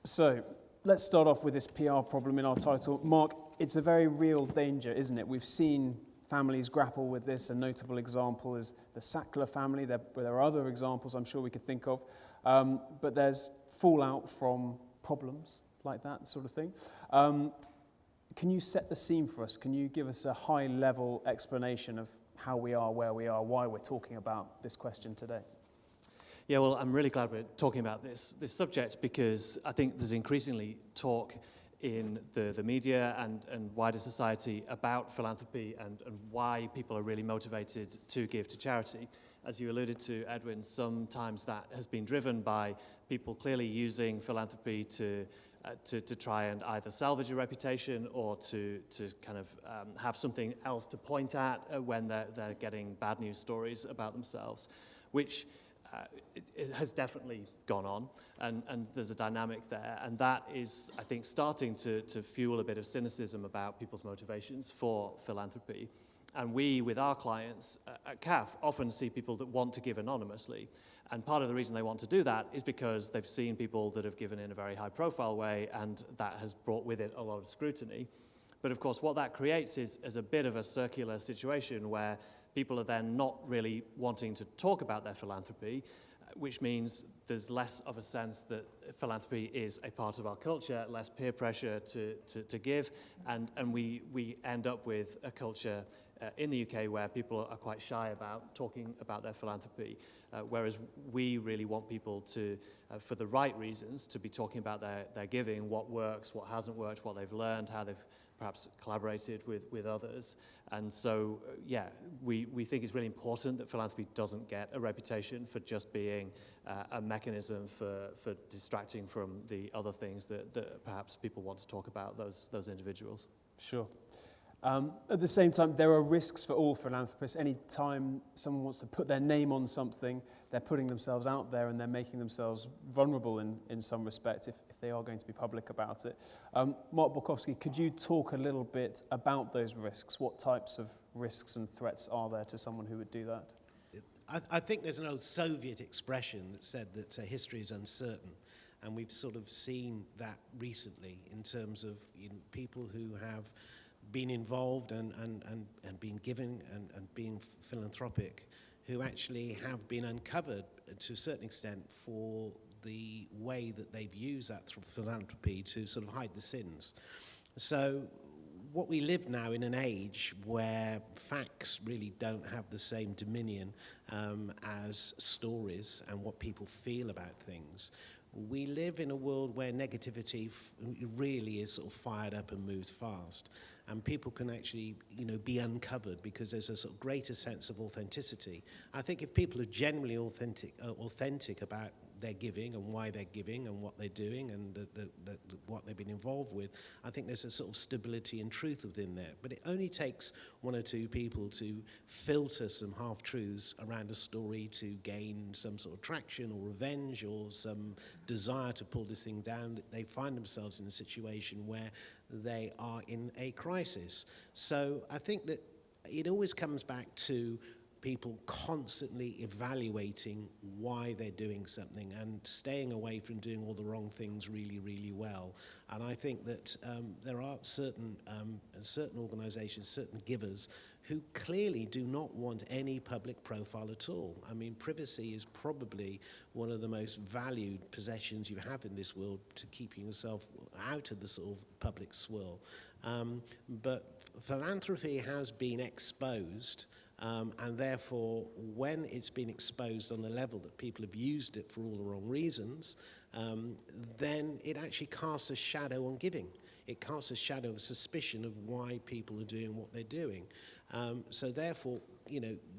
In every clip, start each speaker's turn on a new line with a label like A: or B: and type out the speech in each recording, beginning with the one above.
A: So let's start off with this PR problem in our title. Mark, it's a very real danger, isn't it? We've seen families grapple with this. A notable example is the Sackler family. There are other examples I'm sure we could think of. But there's fallout from problems like that sort of thing. Can you set the scene for us? Can you give us a high-level explanation of how we are, where we are, why we're talking about this question today?
B: Yeah, well, I'm really glad we're talking about this subject, because I think there's increasingly talk in the media and wider society about philanthropy and why people are really motivated to give to charity. As you alluded to, Edwin, sometimes that has been driven by people clearly using philanthropy to try and either salvage a reputation or to kind of have something else to point at when they're getting bad news stories about themselves, which it has definitely gone on, and there's a dynamic there, and that is, I think, starting to fuel a bit of cynicism about people's motivations for philanthropy. And we, with our clients at CAF, often see people that want to give anonymously, and part of the reason they want to do that is because they've seen people that have given in a very high-profile way, and that has brought with it a lot of scrutiny. But of course, what that creates is a bit of a circular situation where people are then not really wanting to talk about their philanthropy, which means there's less of a sense that philanthropy is a part of our culture, less peer pressure to give, and we end up with a culture in the UK where people are quite shy about talking about their philanthropy, whereas we really want people to, for the right reasons, to be talking about their giving, what works, what hasn't worked, what they've learned, how they've perhaps collaborated with others. And so, yeah, we think it's really important that philanthropy doesn't get a reputation for just being a mechanism for distracting from the other things that perhaps people want to talk about, those individuals.
A: Sure. At the same time, there are risks for all philanthropists. Any time someone wants to put their name on something, they're putting themselves out there and they're making themselves vulnerable in some respect if they are going to be public about it. Mark Borkowski, could you talk a little bit about those risks? What types of risks and threats are there to someone who would do that?
C: I think there's an old Soviet expression that said that history is uncertain. And we've sort of seen that recently in terms of people who have been involved and been given and being philanthropic, who actually have been uncovered to a certain extent for the way that they've used that philanthropy to sort of hide the sins. So what we live now in an age where facts really don't have the same dominion as stories and what people feel about things. We live in a world where negativity really is sort of fired up and moves fast. And people can actually, be uncovered because there's a sort of greater sense of authenticity. I think if people are genuinely authentic about their giving and why they're giving and what they're doing and what they've been involved with, I think there's a sort of stability and truth within there. But it only takes one or two people to filter some half-truths around a story to gain some sort of traction or revenge or some desire to pull this thing down, that they find themselves in a situation where they are in a crisis. So I think that it always comes back to people constantly evaluating why they're doing something and staying away from doing all the wrong things really, really well. And I think that there are certain organizations, certain givers, who clearly do not want any public profile at all. I mean, privacy is probably one of the most valued possessions you have in this world, to keeping yourself out of the sort of public swirl. But philanthropy has been exposed, and therefore, when it's been exposed on the level that people have used it for all the wrong reasons, then it actually casts a shadow on giving. It casts a shadow of suspicion of why people are doing what they're doing. So therefore,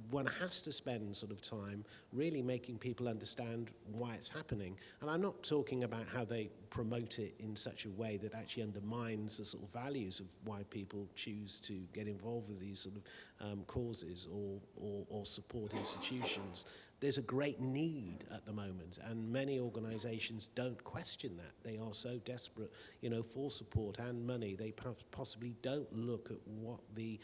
C: one has to spend sort of time really making people understand why it's happening. And I'm not talking about how they promote it in such a way that actually undermines the sort of values of why people choose to get involved with these sort of causes or support institutions. There's a great need at the moment, and many organizations don't question that. They are so desperate, for support and money. They possibly don't look at what the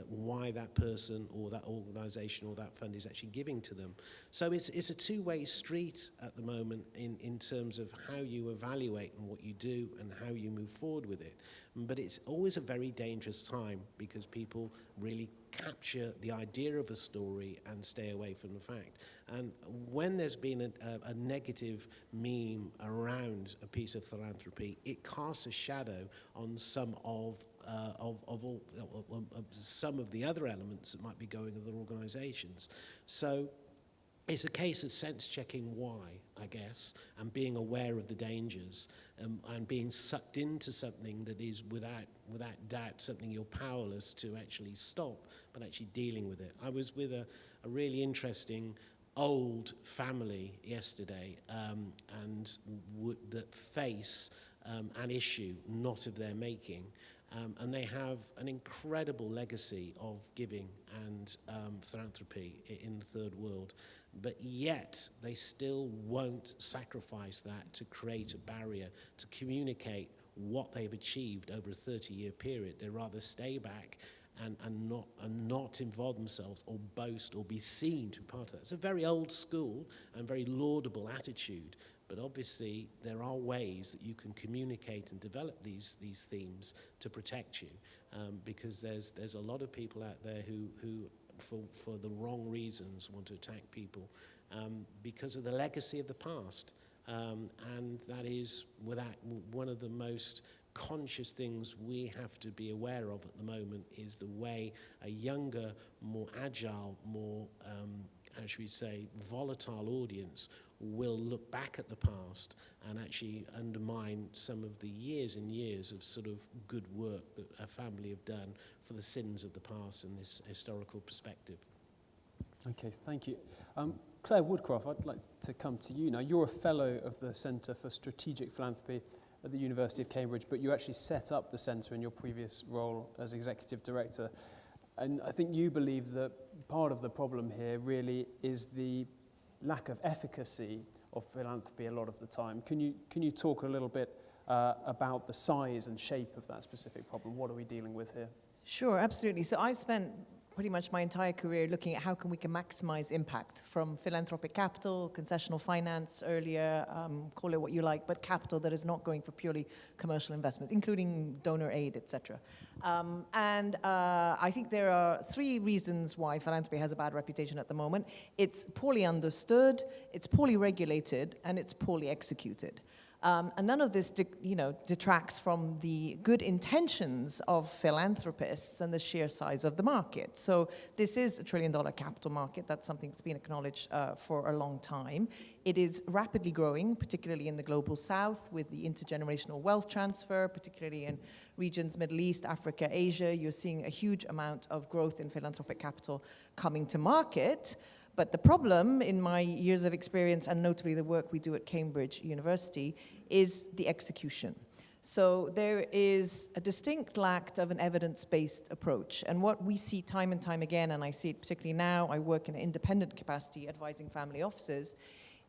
C: why that person or that organisation or that fund is actually giving to them. So it's a two-way street at the moment in terms of how you evaluate and what you do and how you move forward with it. But it's always a very dangerous time because people really capture the idea of a story and stay away from the fact. And when there's been a negative meme around a piece of philanthropy, it casts a shadow on some of some of the other elements that might be going with other organisations. So it's a case of sense-checking why, I guess, and being aware of the dangers, and being sucked into something that is, without doubt, something you're powerless to actually stop, but actually dealing with it. I was with a really interesting old family yesterday, and that face an issue not of their making. And they have an incredible legacy of giving and philanthropy in the third world, but yet they still won't sacrifice that to create a barrier, to communicate what they've achieved over a 30-year period. They rather stay back and not involve themselves or boast or be seen to be part of that. It's a very old school and very laudable attitude. But obviously, there are ways that you can communicate and develop these themes to protect you, because there's a lot of people out there who for the wrong reasons, want to attack people because of the legacy of the past. And that is one of the most conscious things we have to be aware of at the moment is the way a younger, more agile, more, how should we say, volatile audience will look back at the past and actually undermine some of the years and years of sort of good work that a family have done for the sins of the past and this historical perspective.
A: Okay, thank you. Clare Woodcraft, I'd like to come to you now. You're a fellow of the Centre for Strategic Philanthropy at the University of Cambridge, but you actually set up the centre in your previous role as executive director. And I think you believe that part of the problem here really is the lack of efficacy of philanthropy a lot of the time. Can you talk a little bit about the size and shape of that specific problem? What are we dealing with here?
D: Sure, absolutely. So I've spent pretty much my entire career looking at how can we maximize impact from philanthropic capital, concessional finance earlier, call it what you like, but capital that is not going for purely commercial investment, including donor aid, etc. I think there are three reasons why philanthropy has a bad reputation at the moment. It's poorly understood, it's poorly regulated, and it's poorly executed. And none of this, detracts from the good intentions of philanthropists and the sheer size of the market. So this is a $1 trillion capital market. That's something that's been acknowledged for a long time. It is rapidly growing, particularly in the global south, with the intergenerational wealth transfer, particularly in regions Middle East, Africa, Asia. You're seeing a huge amount of growth in philanthropic capital coming to market. But the problem, in my years of experience, and notably the work we do at Cambridge University, is the execution. So there is a distinct lack of an evidence-based approach. And what we see time and time again, and I see it particularly now, I work in an independent capacity advising family offices,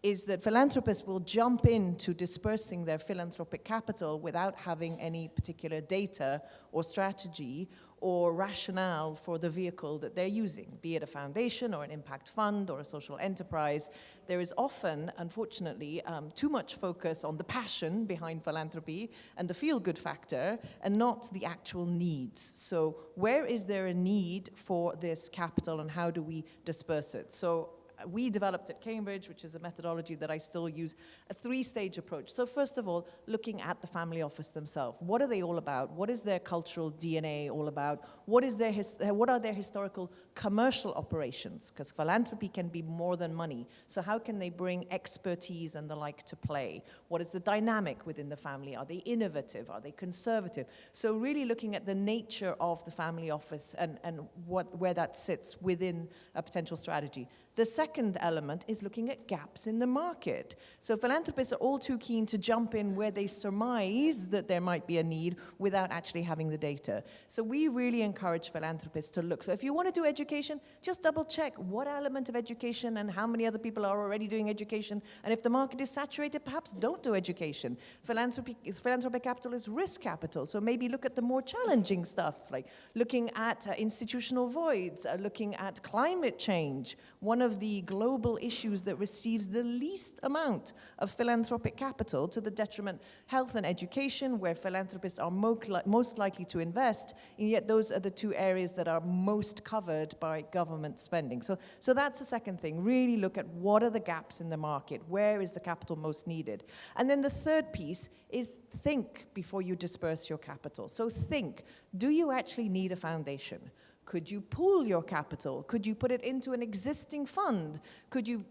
D: is that philanthropists will jump into dispersing their philanthropic capital without having any particular data or strategy or rationale for the vehicle that they're using, be it a foundation or an impact fund or a social enterprise. There is often, unfortunately, too much focus on the passion behind philanthropy and the feel-good factor and not the actual needs. So where is there a need for this capital and how do we disperse it? So we developed at Cambridge, which is a methodology that I still use, a three-stage approach. So first of all, looking at the family office themselves. What are they all about? What is their cultural DNA all about? What are their historical commercial operations? Because philanthropy can be more than money. So how can they bring expertise and the like to play? What is the dynamic within the family? Are they innovative? Are they conservative? So really looking at the nature of the family office and where that sits within a potential strategy. The second element is looking at gaps in the market. So philanthropists are all too keen to jump in where they surmise that there might be a need without actually having the data. So we really encourage philanthropists to look. So if you want to do education, just double check what element of education and how many other people are already doing education. And if the market is saturated, perhaps don't do education. Philanthropic capital is risk capital. So maybe look at the more challenging stuff, like looking at institutional voids, looking at climate change. One of the global issues that receives the least amount of philanthropic capital, to the detriment health and education, where philanthropists are most likely to invest, and yet those are the two areas that are most covered by government spending. So that's the second thing. Really look at what are the gaps in the market, where is the capital most needed. And then the third piece is think before you disperse your capital. So think, do you actually need a foundation? Could you pool your capital? Could you put it into an existing fund? Could you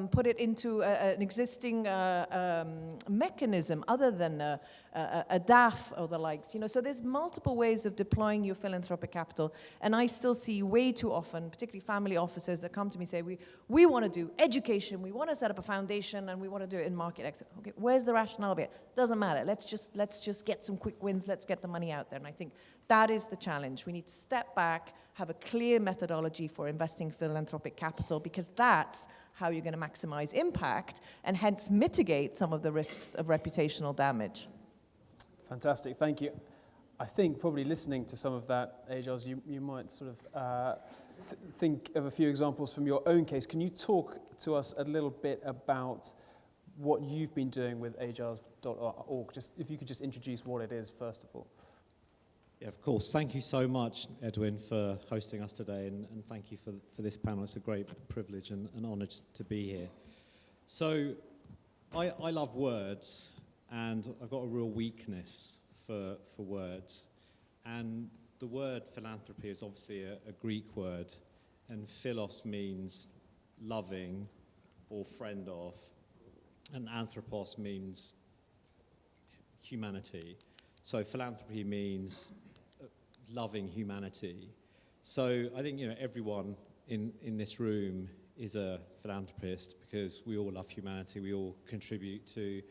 D: put it into an existing mechanism other than a DAF or the likes? So there's multiple ways of deploying your philanthropic capital, and I still see way too often, particularly family offices that come to me and say, we want to do education, we want to set up a foundation, and we want to do it in market exit. Okay, where's the rationale behind it? Doesn't matter. Let's just get some quick wins. Let's get the money out there. And I think that is the challenge. We need to step back, have a clear methodology for investing philanthropic capital, because that's how you're going to maximize impact and hence mitigate some of the risks of reputational damage.
A: Fantastic, thank you. I think probably listening to some of that, Ajaz, you might sort of think of a few examples from your own case. Can you talk to us a little bit about what you've been doing with ajaz.org? Just if you could just introduce what it is, first of all.
E: Yeah, of course. Thank you so much, Edwin, for hosting us today, and thank you for this panel. It's a great privilege and an honour to be here. So I love words, and I've got a real weakness for words. And the word philanthropy is obviously a Greek word, and philos means loving or friend of, and anthropos means humanity. So philanthropy means loving humanity. So I think everyone in this room is a philanthropist, because we all love humanity. We all contribute to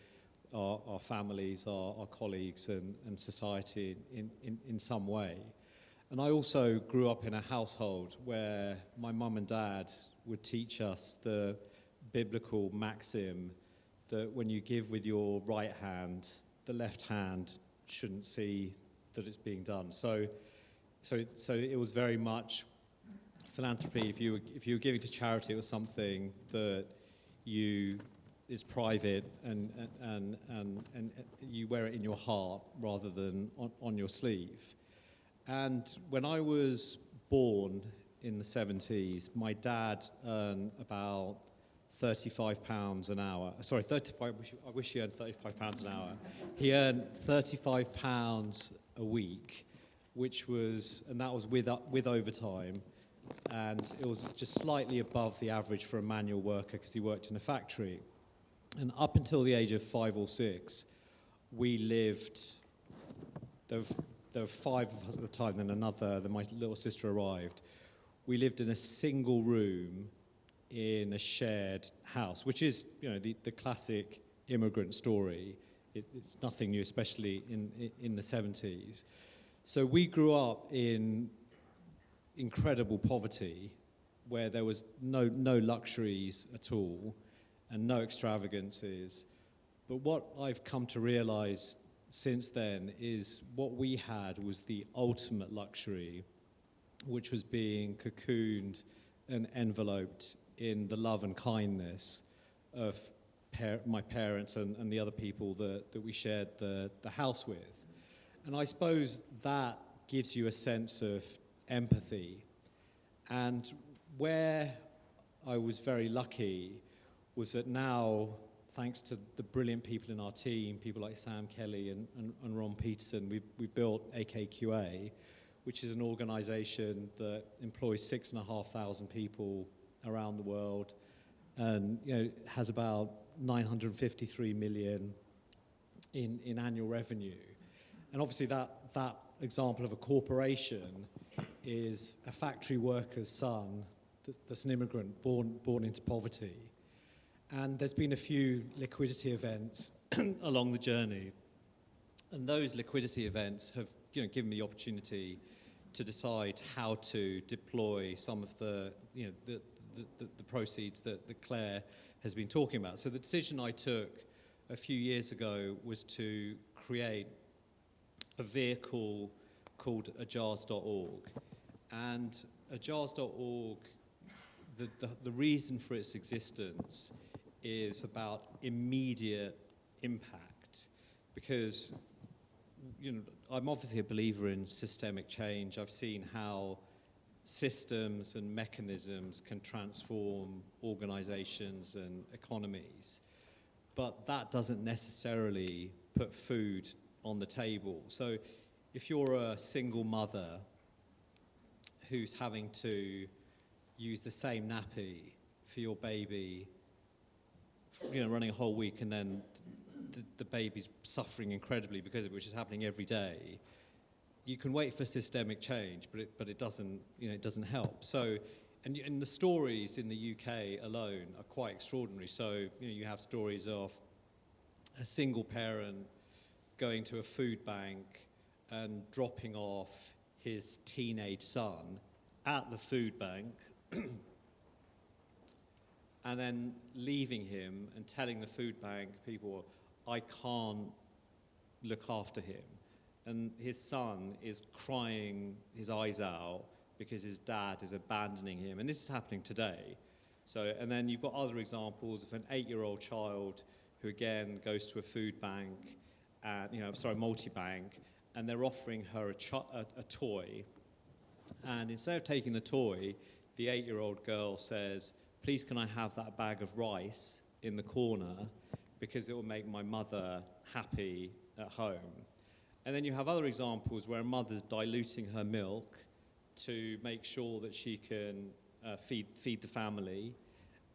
E: our families, our colleagues, and society in some way. And I also grew up in a household where my mum and dad would teach us the biblical maxim that when you give with your right hand, the left hand shouldn't see that it's being done. So it was very much philanthropy. If you were giving to charity, it was something that is private and you wear it in your heart rather than on your sleeve. And when I was born in the 70s, my dad earned about £35 an hour. Sorry, 35. I wish he earned £35 an hour. He earned £35 a week, and that was with overtime, and it was just slightly above the average for a manual worker because he worked in a factory. And up until the age of 5 or 6, we lived. There were 5 of us at the time, then my little sister arrived. We lived in a single room in a shared house, which is, the classic immigrant story. It's nothing new, especially in the 70s. So we grew up in incredible poverty, where there was no luxuries at all and no extravagances. But what I've come to realize since then is what we had was the ultimate luxury, which was being cocooned and enveloped in the love and kindness of my parents and the other people that we shared the house with. And I suppose that gives you a sense of empathy. And where I was very lucky was that now, thanks to the brilliant people in our team, people like Sam Kelly and Ron Peterson, we've built AKQA, which is an organization that employs 6,500 people around the world, and has about 953 million in annual revenue. And obviously that example of a corporation is a factory worker's son that's an immigrant born into poverty. And there's been a few liquidity events along the journey. And those liquidity events have given me the opportunity to decide how to deploy some of the proceeds that Claire has been talking about. So the decision I took a few years ago was to create a vehicle called Ajaz.org. And Ajaz.org, the reason for its existence is about immediate impact, because I'm obviously a believer in systemic change. I've seen how systems and mechanisms can transform organizations and economies, but that doesn't necessarily put food on the table. So if you're a single mother who's having to use the same nappy for your baby, running a whole week, and then the baby's suffering incredibly because of it, which is happening every day, you can wait for systemic change, but it doesn't help. So, and the stories in the UK alone are quite extraordinary. So, you have stories of a single parent going to a food bank and dropping off his teenage son at the food bank and then leaving him and telling the food bank people, I can't look after him. And his son is crying his eyes out because his dad is abandoning him. And this is happening today. So, and then you've got other examples of an 8-year-old child who again goes to a food bank, multi-bank, and they're offering her a toy. And instead of taking the toy, the 8-year-old girl says, please can I have that bag of rice in the corner because it will make my mother happy at home. And then you have other examples where a mother's diluting her milk to make sure that she can feed the family.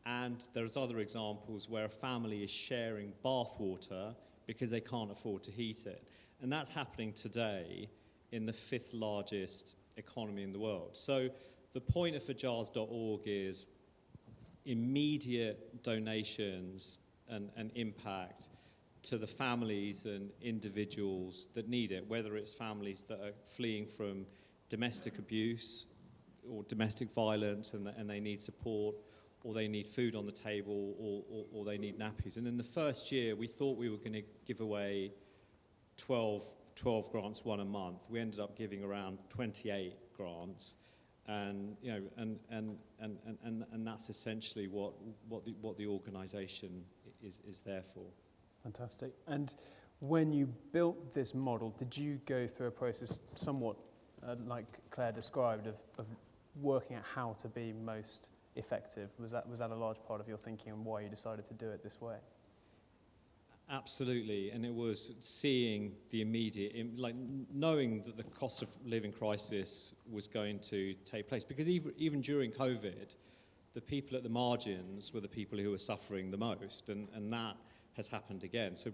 E: And there's other examples where a family is sharing bath water because they can't afford to heat it. And that's happening today in the 5th largest economy in the world. So the point of Ajaz.org is immediate donations and impact to the families and individuals that need it, whether it's families that are fleeing from domestic abuse or domestic violence and they need support, or they need food on the table, or they need nappies. And in the first year, we thought we were going to give away 12 grants, one a month. We ended up giving around 28 grants, and that's essentially what the organisation is there for.
A: Fantastic. And when you built this model, did you go through a process somewhat like Claire described of working out how to be most effective? Was that a large part of your thinking and why you decided to do it this way?
E: Absolutely, and it was seeing the immediate, knowing that the cost of living crisis was going to take place. Because even during COVID, the people at the margins were the people who were suffering the most, and that has happened again. So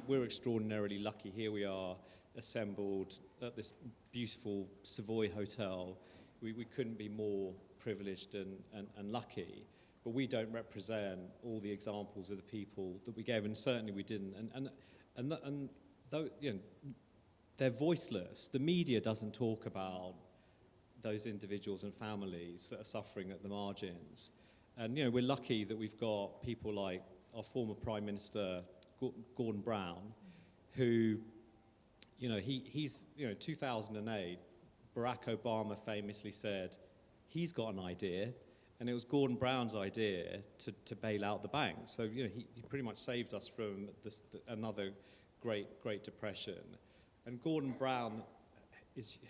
E: we're extraordinarily lucky. Here we are, assembled at this beautiful Savoy hotel. We couldn't be more privileged and lucky. But we don't represent all the examples of the people that we gave, and certainly we didn't. And though, they're voiceless. The media doesn't talk about those individuals and families that are suffering at the margins. And we're lucky that we've got people like our former Prime Minister Gordon Brown, who, he's 2008. Barack Obama famously said he's got an idea. And it was Gordon Brown's idea to bail out the banks. So he pretty much saved us from another Great Depression. And Gordon Brown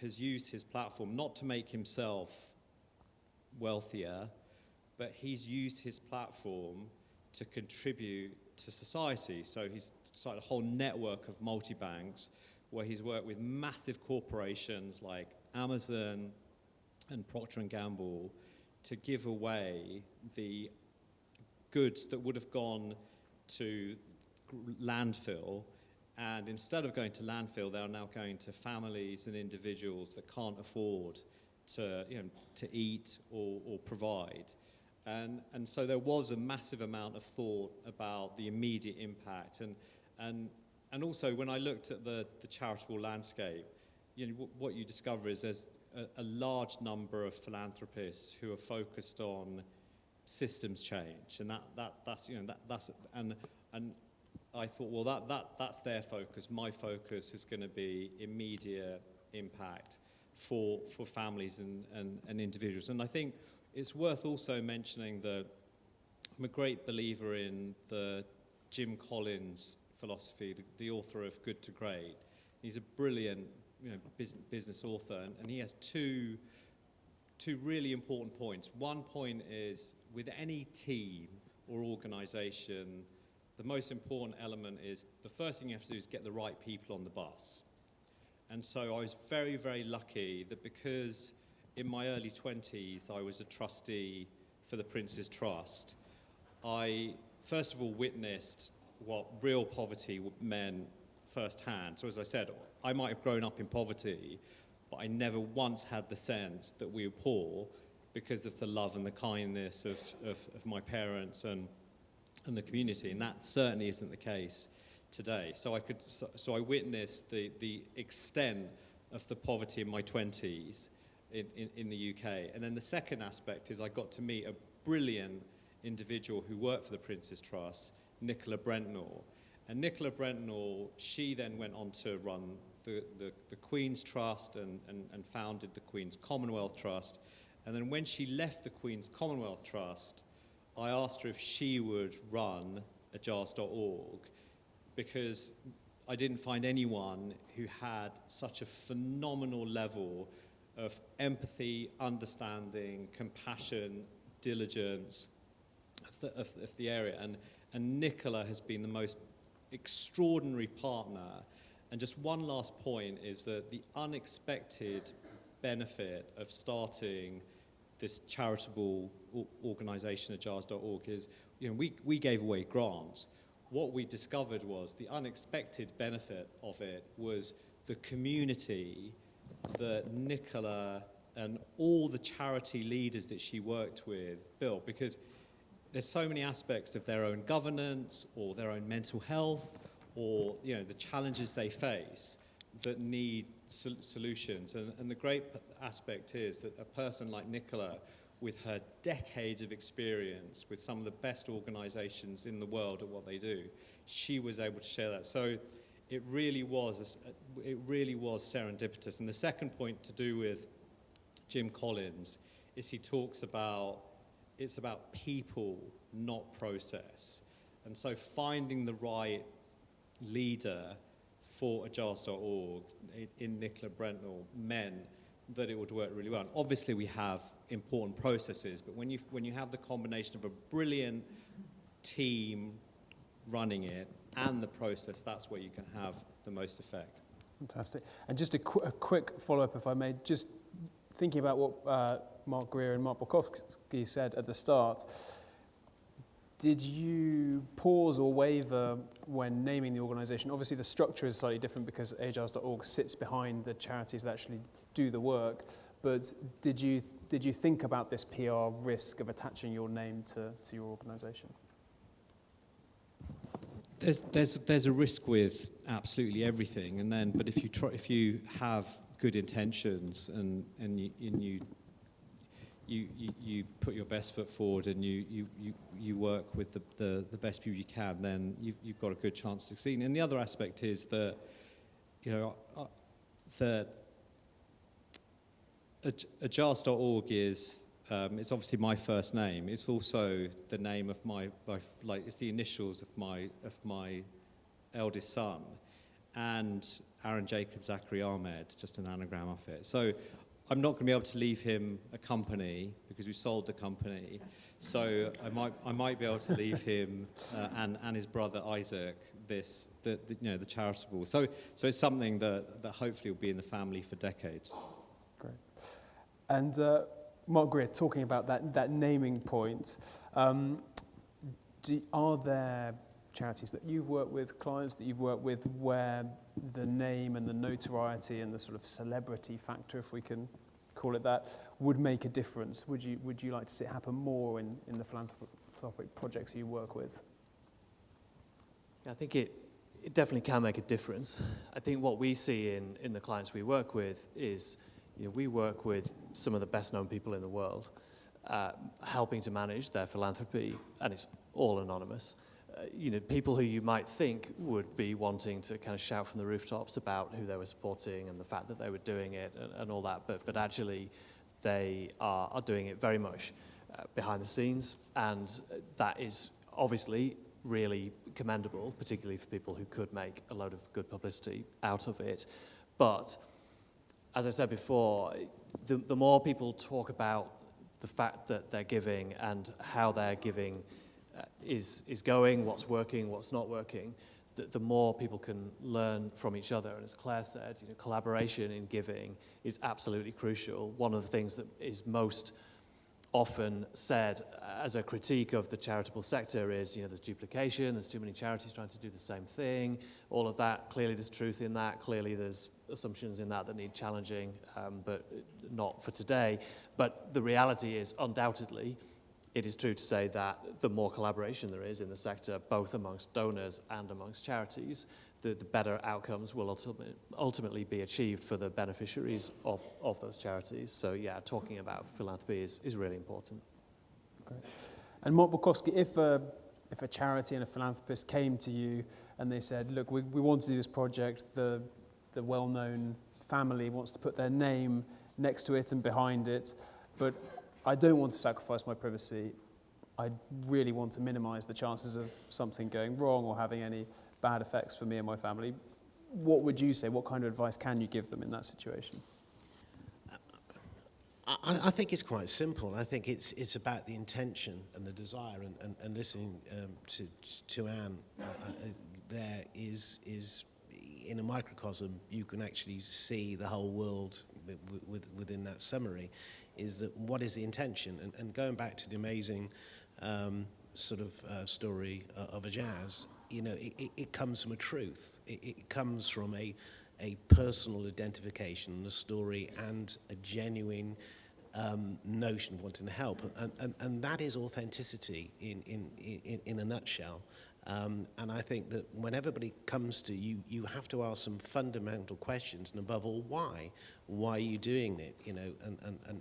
E: has used his platform not to make himself wealthier, but he's used his platform to contribute to society. So he's started a whole network of multi-banks where he's worked with massive corporations like Amazon and Procter & Gamble to give away the goods that would have gone to landfill, and instead of going to landfill, they are now going to families and individuals that can't afford to eat or provide. And so there was a massive amount of thought about the immediate impact. And also when I looked at the charitable landscape, what you discover is there's a large number of philanthropists who are focused on systems change, and that's I thought, well, that's their focus. My focus is going to be immediate impact for families and individuals. And I think it's worth also mentioning that I'm a great believer in the Jim Collins philosophy, the author of Good to Great. He's a brilliant business author, and he has two really important points. One point is, with any team or organization, the most important element is the first thing you have to do is get the right people on the bus. And so I was very, very lucky that because in my early 20s I was a trustee for the Prince's Trust, I first of all witnessed what real poverty meant firsthand. So as I said, I might have grown up in poverty, but I never once had the sense that we were poor because of the love and the kindness of my parents and the community, and that certainly isn't the case today. So I witnessed the extent of the poverty in my 20s in the UK. And then the second aspect is I got to meet a brilliant individual who worked for the Prince's Trust, Nicola Brentnor. And Nicola Brentnor, she then went on to run the Queen's Trust and founded the Queen's Commonwealth Trust. And then when she left the Queen's Commonwealth Trust, I asked her if she would run Ajaz.org, because I didn't find anyone who had such a phenomenal level of empathy, understanding, compassion, diligence of the area. And Nicola has been the most extraordinary partner. And just one last point is that the unexpected benefit of starting this charitable organisation, Ajaz.org, is, we gave away grants. What we discovered was the unexpected benefit of it was the community that Nicola and all the charity leaders that she worked with built, because there's so many aspects of their own governance or their own mental health or the challenges they face that need solutions. And the great aspect is that a person like Nicola, with her decades of experience with some of the best organizations in the world at what they do, she was able to share that. So it really was serendipitous. And the second point to do with Jim Collins is he talks about it's about people, not process. And so finding the right leader for Ajaz.org in Nicola Brentnor meant that it would work really well. And obviously we have important processes, but when you have the combination of a brilliant team running it and the process, that's where you can have the most effect.
A: Fantastic. And just a quick follow-up, if I may, just thinking about what Mark Greer and Mark Borkowski said at the start, did you pause or waver when naming the organisation? Obviously the structure is slightly different because Ajaz.org sits behind the charities that actually do the work, but did you think about this PR risk of attaching your name to your organisation?
E: There's a risk with absolutely everything, and then but if you have good intentions and you put your best foot forward and you work with the best people you can, then you've got a good chance of succeeding. And the other aspect is that that Ajaz.org is it's obviously my first name. It's also the name of my it's the initials of my eldest son, and Aaron Jacob Zachary Ahmed, just an anagram of it. So I'm not going to be able to leave him a company because we sold the company. So I might be able to leave him and his brother Isaac the charitable. So it's something that hopefully will be in the family for decades.
A: Great. And Mark Greer, talking about that naming point, are there charities that you've worked with, clients that you've worked with, where the name and the notoriety and the sort of celebrity factor, if we can call it that, would make a difference? Would you like to see it happen more in the philanthropic projects you work with?
B: I think it definitely can make a difference. I think what we see in the clients we work with is, we work with some of the best known people in the world, helping to manage their philanthropy, and it's all anonymous. People who you might think would be wanting to kind of shout from the rooftops about who they were supporting and the fact that they were doing it and all that, but actually they are doing it very much behind the scenes, and that is obviously really commendable, particularly for people who could make a load of good publicity out of it. But as I said before, the more people talk about the fact that they're giving and how they're giving is going, what's working, what's not working, the more people can learn from each other. And as Claire said, collaboration in giving is absolutely crucial. One of the things that is most often said as a critique of the charitable sector is, there's duplication, there's too many charities trying to do the same thing, all of that. Clearly there's truth in that, clearly there's assumptions in that need challenging, but not for today. But the reality is, undoubtedly, it is true to say that the more collaboration there is in the sector, both amongst donors and amongst charities, the better outcomes will ultimately be achieved for the beneficiaries of those charities. So yeah, talking about philanthropy is really important.
A: Great. And Mark Borkowski, if a charity and a philanthropist came to you and they said, look, we want to do this project, the well-known family wants to put their name next to it and behind it, but I don't want to sacrifice my privacy. I really want to minimize the chances of something going wrong or having any bad effects for me and my family. What would you say? What kind of advice can you give them in that situation?
C: I think it's quite simple. I think it's about the intention and the desire, and listening to Anne, there is in a microcosm, you can actually see the whole world within that summary. Is that what is the intention? And going back to the amazing story of Ajaz, it comes from a truth. It comes from a personal identification, a story, and a genuine notion of wanting to help. And that is authenticity in a nutshell. And I think that when everybody comes to you, you have to ask some fundamental questions, and above all, why? Why are you doing it?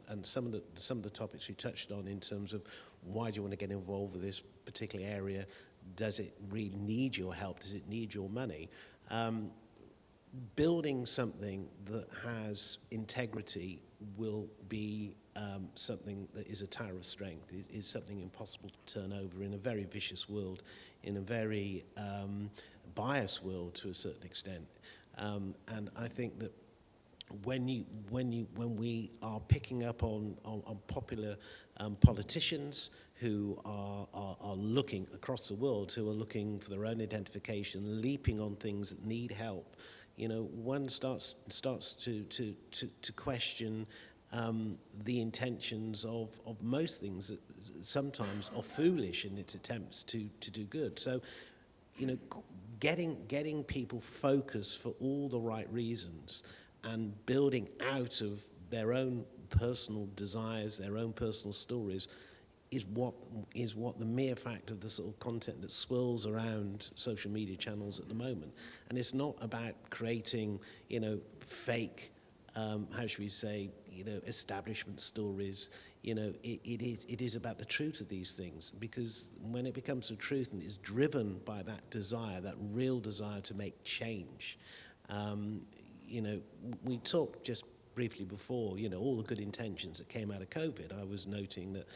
C: And some of the topics we touched on in terms of why do you want to get involved with this particular area? Does it really need your help? Does it need your money? Building something that has integrity will be something that is a tower of strength, is something impossible to turn over in a very vicious world, in a very biased world to a certain extent. And I think that when we are picking up on popular politicians who are looking across the world, who are looking for their own identification, leaping on things that need help, one starts to question the intentions of most things that sometimes are foolish in its attempts to do good. So, getting people focused for all the right reasons and building out of their own personal desires, their own personal stories, is what the mere fact of the sort of content that swirls around social media channels at the moment. And it's not about creating, fake, how should we say, establishment stories. It is about the truth of these things, because when it becomes the truth and is driven by that desire, that real desire to make change, we talked just briefly before, all the good intentions that came out of COVID. I was noting that,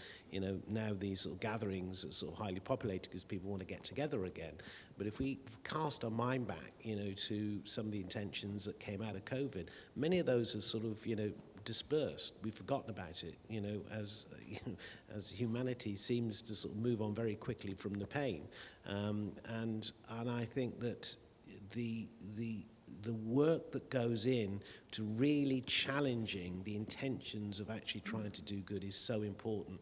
C: now these sort of gatherings are sort of highly populated because people want to get together again. But if we cast our mind back, to some of the intentions that came out of COVID, many of those are sort of, dispersed. We've forgotten about it, as humanity seems to sort of move on very quickly from the pain. And I think that the work that goes in to really challenging the intentions of actually trying to do good is so important,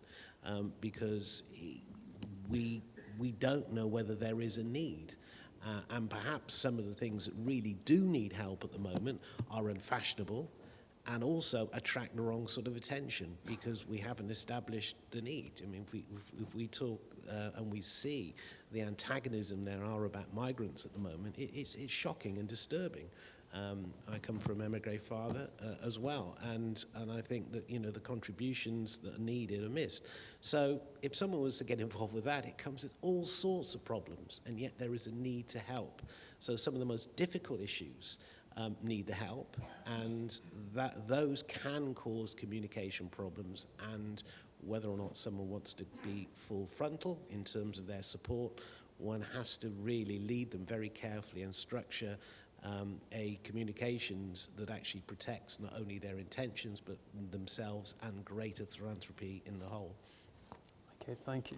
C: because we don't know whether there is a need. And perhaps some of the things that really do need help at the moment are unfashionable, and also attract the wrong sort of attention because we haven't established the need. I mean, if we talk and we see the antagonism there are about migrants at the moment, it's shocking and disturbing. I come from an emigre father as well, and I think that, you know, the contributions that are needed are missed. So if someone was to get involved with that, it comes with all sorts of problems, and yet there is a need to help. So some of the most difficult issues need the help, and those can cause communication problems, and whether or not someone wants to be full frontal in terms of their support, one has to really lead them very carefully and structure a communications that actually protects not only their intentions but themselves and greater philanthropy in the whole.
A: Okay, thank you.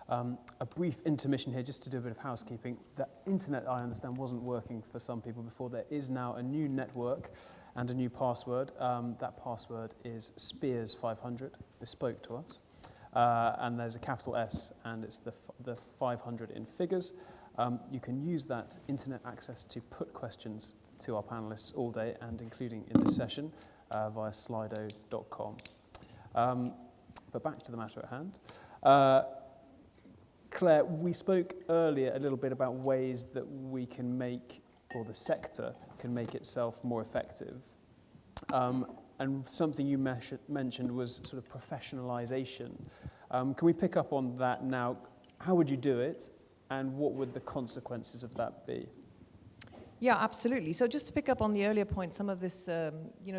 A: A brief intermission here just to do a bit of housekeeping. The internet, I understand, wasn't working for some people before. There is now a new network and a new password. That password is Spears500, bespoke to us. And there's a capital S, and it's the 500 in figures. You can use that internet access to put questions to our panellists all day, and including in this session via slido.com. But back to the matter at hand. Claire, we spoke earlier a little bit about ways that we can make, or the sector can make itself more effective. And something you mentioned was sort of professionalisation. Can we pick up on that now? How would you do it, and what would the consequences of that be?
D: Yeah, absolutely. So just to pick up on the earlier point, some of this,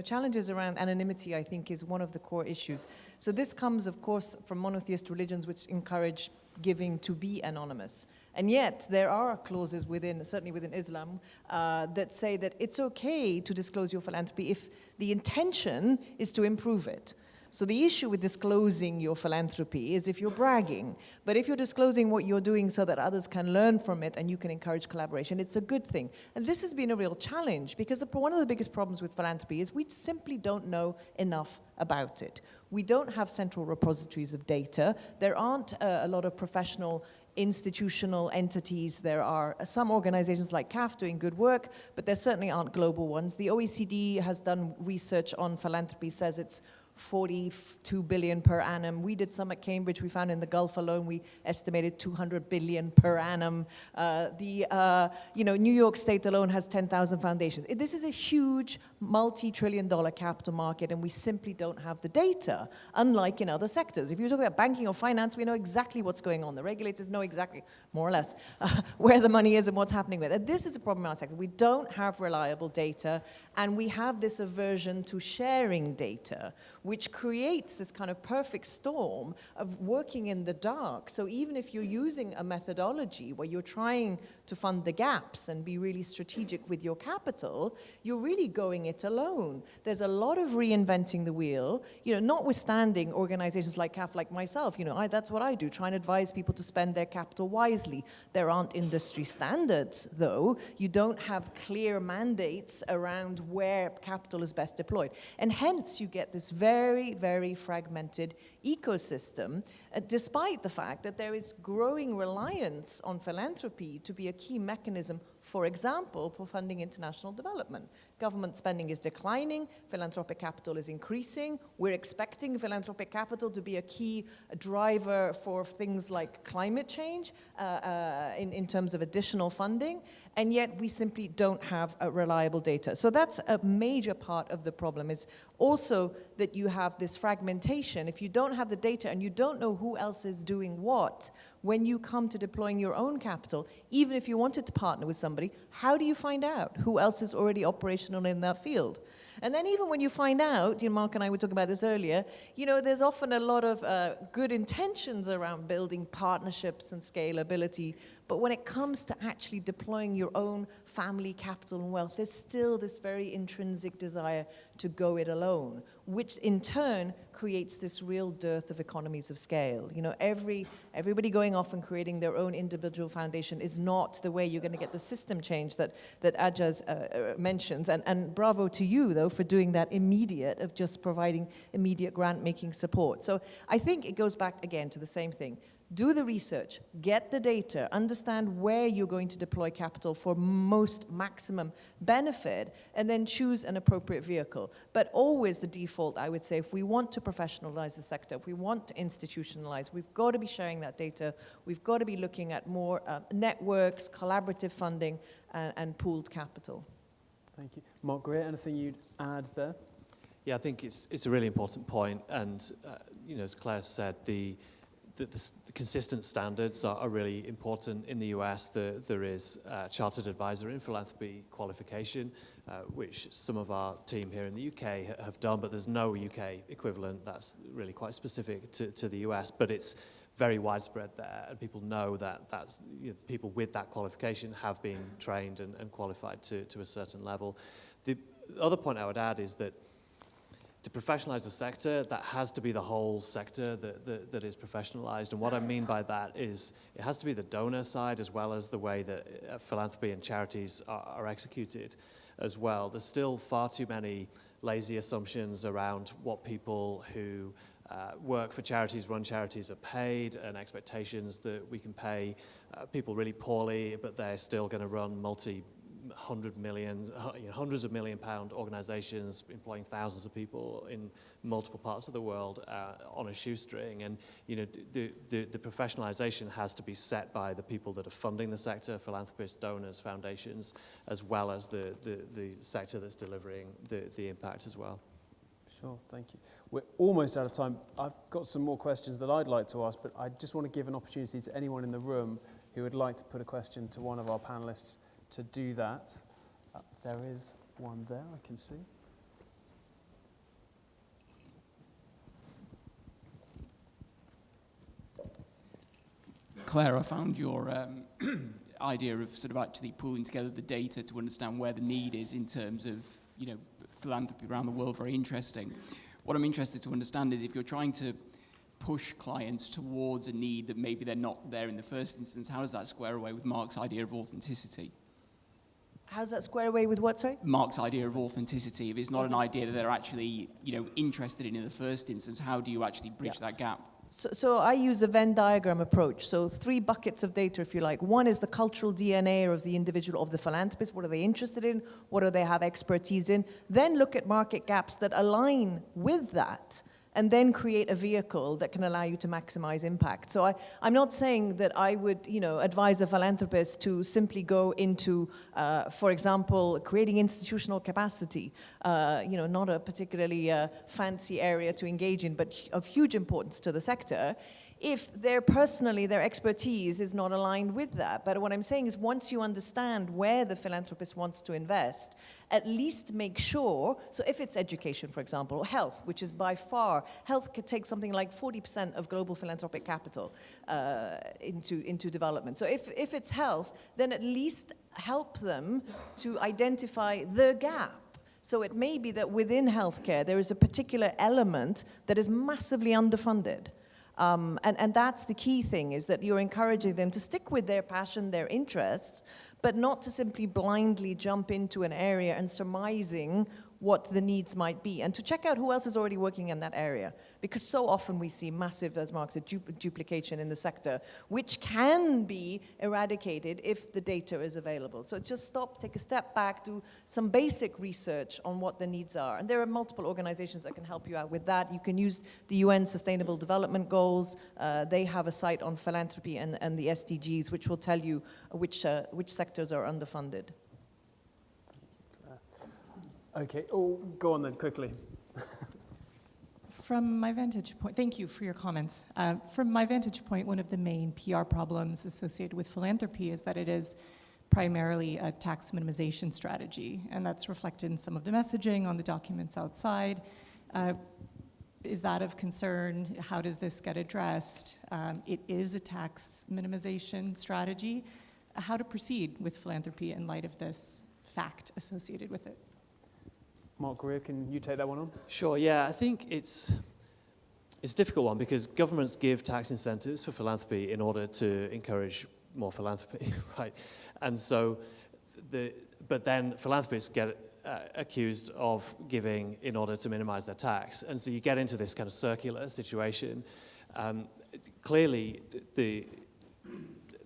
D: challenges around anonymity, I think, is one of the core issues. So this comes, of course, from monotheist religions which encourage giving to be anonymous. And yet there are clauses certainly within Islam, that say that it's okay to disclose your philanthropy if the intention is to improve it. So the issue with disclosing your philanthropy is if you're bragging. But if you're disclosing what you're doing so that others can learn from it and you can encourage collaboration, it's a good thing. And this has been a real challenge because one of the biggest problems with philanthropy is we simply don't know enough about it. We don't have central repositories of data. There aren't a lot of professional institutional entities. There are some organizations like CAF doing good work, but there certainly aren't global ones. The OECD has done research on philanthropy, says it's 42 billion per annum. We did some at Cambridge. We found in the Gulf alone, we estimated 200 billion per annum. New York State alone has 10,000 foundations. This is a huge multi-trillion-dollar capital market, and we simply don't have the data, unlike in other sectors. If you talk about banking or finance, we know exactly what's going on. The regulators know exactly, more or less, where the money is and what's happening with it. And this is a problem in our sector. We don't have reliable data, and we have this aversion to sharing data, which creates this kind of perfect storm of working in the dark. So even if you're using a methodology where you're trying to fund the gaps and be really strategic with your capital, you're really going it alone. There's a lot of reinventing the wheel, notwithstanding organizations like CAF, like myself, that's what I do, try and advise people to spend their capital wisely. There aren't industry standards, though. You don't have clear mandates around where capital is best deployed. And hence you get this very, very fragmented ecosystem, despite the fact that there is growing reliance on philanthropy to be a key mechanism, for example, for funding international development. Government spending is declining, philanthropic capital is increasing. We're expecting philanthropic capital to be a key driver for things like climate change in terms of additional funding, and yet we simply don't have reliable data. So that's a major part of the problem. It's also that you have this fragmentation. If you don't have the data and you don't know who else is doing what, when you come to deploying your own capital, even if you wanted to partner with somebody, how do you find out who else is already operational in that field? And then even when you find out, Mark and I were talking about this earlier, there's often a lot of good intentions around building partnerships and scalability, but when it comes to actually deploying your own family capital and wealth, there's still this very intrinsic desire to go it alone, which in turn creates this real dearth of economies of scale. Everybody going off and creating their own individual foundation is not the way you're going to get the system change that Ajaz mentions. And bravo to you, though, for doing that immediate, of just providing immediate grant-making support. So I think it goes back again to the same thing. Do the research, get the data, understand where you're going to deploy capital for most maximum benefit, and then choose an appropriate vehicle. But always the default, I would say, if we want to professionalize the sector, if we want to institutionalize, we've got to be sharing that data. We've got to be looking at more networks, collaborative funding, and pooled capital.
A: Thank you. Mark Greer, anything you'd add there?
B: Yeah, I think it's a really important point, and as Claire said, the consistent standards are really important in the US. There is a Chartered Advisor in Philanthropy qualification, which some of our team here in the UK have done, but there's no UK equivalent. That's really quite specific to the US, but it's very widespread there, and people know that's people with that qualification have been trained and qualified to a certain level. The other point I would add is that to professionalize the sector, that has to be the whole sector that is professionalized. And what I mean by that is it has to be the donor side as well as the way that philanthropy and charities are executed as well. There's still far too many lazy assumptions around what people who work for charities, run charities, are paid, and expectations that we can pay people really poorly, but they're still going to run hundreds of million pound organizations employing thousands of people in multiple parts of the world on a shoestring. And the professionalization has to be set by the people that are funding the sector, philanthropists, donors, foundations, as well as the sector that's delivering the impact as well.
A: Sure, thank you. We're almost out of time. I've got some more questions that I'd like to ask, but I just want to give an opportunity to anyone in the room who would like to put a question to one of our panelists to do that. There is one there, I can see.
F: Claire, I found your idea of sort of actually pulling together the data to understand where the need is in terms of, philanthropy around the world very interesting. What I'm interested to understand is if you're trying to push clients towards a need that maybe they're not there in the first instance, how does that square away with Mark's idea of authenticity?
D: How's that square away with what, sorry?
F: Mark's idea of authenticity. If it's not an idea that they're actually, interested in the first instance, how do you actually bridge that gap?
D: So I use a Venn diagram approach. So 3 buckets of data, if you like. One is the cultural DNA of the individual, of the philanthropist. What are they interested in? What do they have expertise in? Then look at market gaps that align with that, and then create a vehicle that can allow you to maximize impact. So I'm not saying that I would, advise a philanthropist to simply go into, for example, creating institutional capacity, not a particularly fancy area to engage in, but of huge importance to the sector, if their expertise is not aligned with that. But what I'm saying is once you understand where the philanthropist wants to invest, at least make sure, so if it's education, for example, or health, which is by far, health could take something like 40% of global philanthropic capital into development. So if it's health, then at least help them to identify the gap. So it may be that within healthcare, there is a particular element that is massively underfunded. And that's the key thing, is that you're encouraging them to stick with their passion, their interests, but not to simply blindly jump into an area and surmising what the needs might be, and to check out who else is already working in that area. Because so often we see massive, as Mark said, duplication in the sector, which can be eradicated if the data is available. So just stop, take a step back, do some basic research on what the needs are. And there are multiple organizations that can help you out with that. You can use the UN Sustainable Development Goals. They have a site on philanthropy and the SDGs, which will tell you which sectors are underfunded.
A: Okay, go on then, quickly.
G: From my vantage point, thank you for your comments. From my vantage point, one of the main PR problems associated with philanthropy is that it is primarily a tax minimization strategy, and that's reflected in some of the messaging on the documents outside. Is that of concern? How does this get addressed? It is a tax minimization strategy. How to proceed with philanthropy in light of this fact associated with it?
A: Mark Greer, can you take that one on?
B: Sure, yeah. I think it's a difficult one because governments give tax incentives for philanthropy in order to encourage more philanthropy, right? And so, but then philanthropists get accused of giving in order to minimize their tax. And so you get into this kind of circular situation. clearly the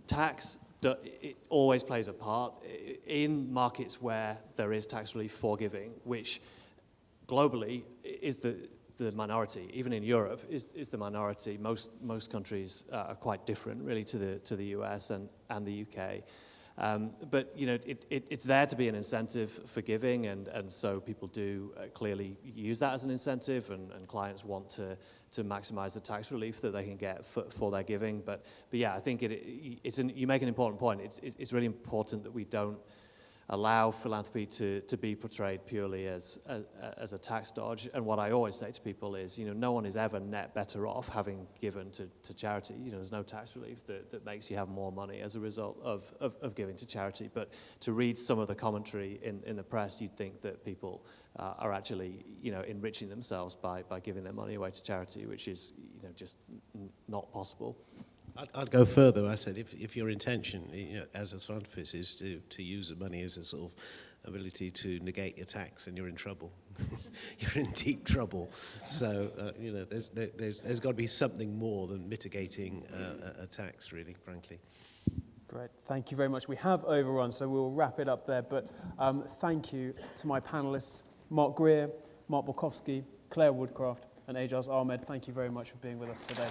B: tax it always plays a part in markets where there is tax relief for giving, which globally is the minority. Even in Europe is the minority. Most countries are quite different, really, to the US and the UK. But you know, it's there to be an incentive for giving, and so people do clearly use that as an incentive, and clients want to maximize the tax relief that they can get for their giving. But yeah, I think you make an important point. It's really important that we don't allow philanthropy to be portrayed purely as a tax dodge. And what I always say to people is, you know, no one is ever net better off having given to charity. You know, there's no tax relief that makes you have more money as a result of giving to charity. But to read some of the commentary in the press, you'd think that people are actually, you know, enriching themselves by giving their money away to charity, which is, you know, just not possible.
C: I'd go further. I said, if your intention, you know, as a philanthropist, is to use the money as a sort of ability to negate your tax, and you're in trouble. You're in deep trouble. So you know, there's got to be something more than mitigating a tax, really, frankly.
A: Great, thank you very much. We have overrun, so we'll wrap it up there. But thank you to my panelists, Mark Greer, Mark Borkowski, Clare Woodcraft, and Ajaz Ahmed. Thank you very much for being with us today.